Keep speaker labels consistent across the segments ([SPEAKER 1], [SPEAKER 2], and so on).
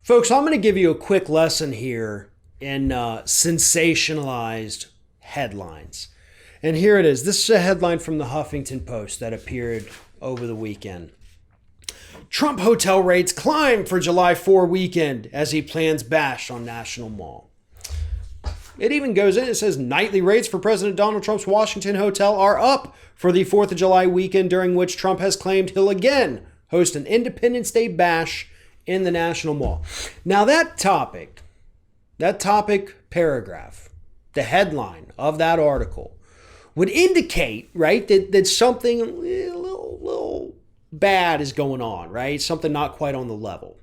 [SPEAKER 1] Folks, I'm going to give you a quick lesson here in sensationalized headlines. And here it is. This is a headline from the Huffington Post that appeared over the weekend. Trump hotel rates climb for July 4 weekend as he plans bash on National Mall. It even goes in, it says nightly rates for President Donald Trump's Washington hotel are up for the 4th of July weekend, during which Trump has claimed he'll again host an Independence Day bash in the National Mall. Now that topic paragraph, the headline of that article would indicate, right, that something a little bad is going on, right? Something not quite on the level.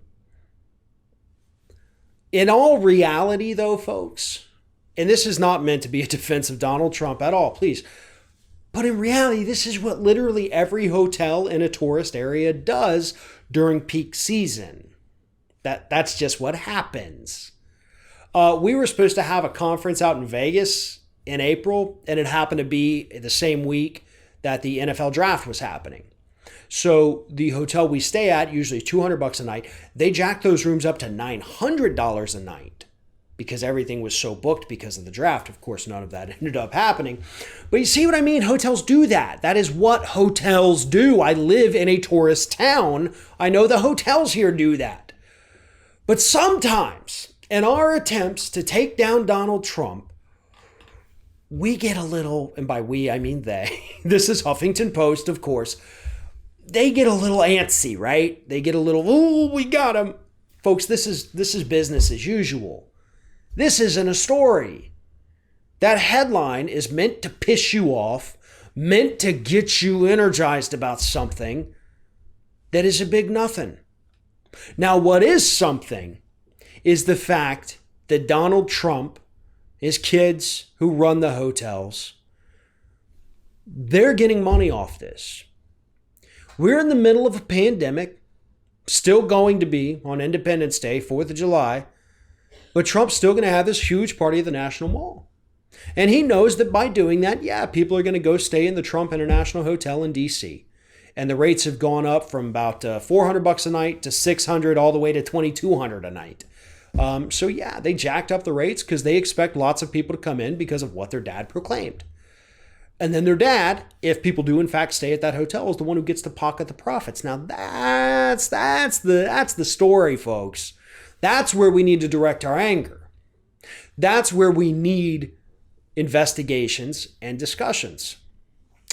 [SPEAKER 1] In all reality, though, folks, and this is not meant to be a defense of Donald Trump at all, please, but in reality, this is what literally every hotel in a tourist area does during peak season. That's just what happens. We were supposed to have a conference out in Vegas in April, and it happened to be the same week that the NFL draft was happening. So the hotel we stay at, usually $200 a night, they jacked those rooms up to $900 a night because everything was so booked because of the draft. Of course, none of that ended up happening. But you see what I mean? Hotels do that. That is what hotels do. I live in a tourist town. I know the hotels here do that. But sometimes, in our attempts to take down Donald Trump, we get a little, and by we, I mean they, this is Huffington Post, of course, they get a little antsy, right? They get a little, oh, we got him. Folks, this is business as usual. This isn't a story. That headline is meant to piss you off, meant to get you energized about something that is a big nothing. Now, what is something is the fact that Donald Trump, his kids who run the hotels, they're getting money off this. We're in the middle of a pandemic, still going to be on Independence Day, 4th of July, but Trump's still going to have this huge party at the National Mall. And he knows that by doing that, yeah, people are going to go stay in the Trump International Hotel in D.C., and the rates have gone up from about $400 a night to $600 all the way to $2,200 a night. So yeah, they jacked up the rates because they expect lots of people to come in because of what their dad proclaimed. And then their dad, if people do in fact stay at that hotel, is the one who gets to pocket the profits. Now that's the story, folks. That's where we need to direct our anger. That's where we need investigations and discussions.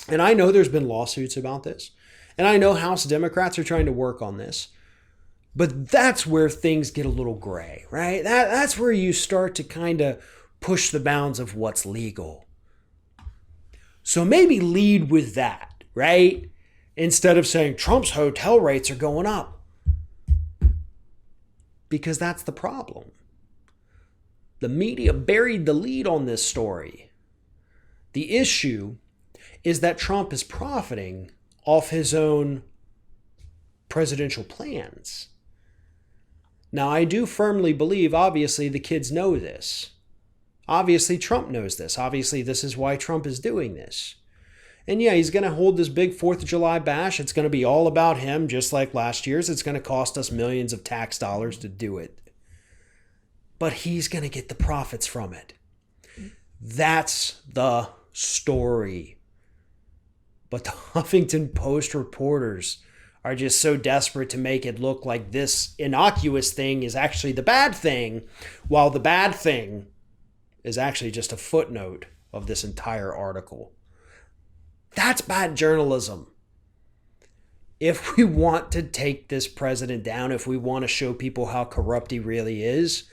[SPEAKER 1] And I know there's been lawsuits about this. And I know House Democrats are trying to work on this, but that's where things get a little gray, right? That's where you start to kind of push the bounds of what's legal. So maybe lead with that, right? Instead of saying Trump's hotel rates are going up. Because that's the problem. The media buried the lead on this story. The issue is that Trump is profiting off his own presidential plans. Now, I do firmly believe, obviously, the kids know this. Obviously, Trump knows this. Obviously, this is why Trump is doing this. And yeah, he's going to hold this big 4th of July bash. It's going to be all about him, just like last year's. It's going to cost us millions of tax dollars to do it. But he's going to get the profits from it. That's the story. But the Huffington Post reporters are just so desperate to make it look like this innocuous thing is actually the bad thing, while the bad thing is actually just a footnote of this entire article. That's bad journalism. If we want to take this president down, if we want to show people how corrupt he really is,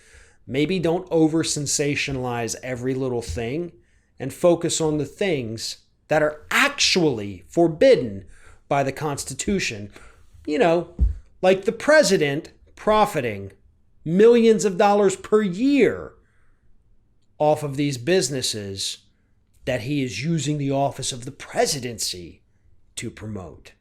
[SPEAKER 1] maybe don't over-sensationalize every little thing and focus on the things that are actually forbidden by the Constitution. You know, like the president profiting millions of dollars per year off of these businesses that he is using the office of the presidency to promote.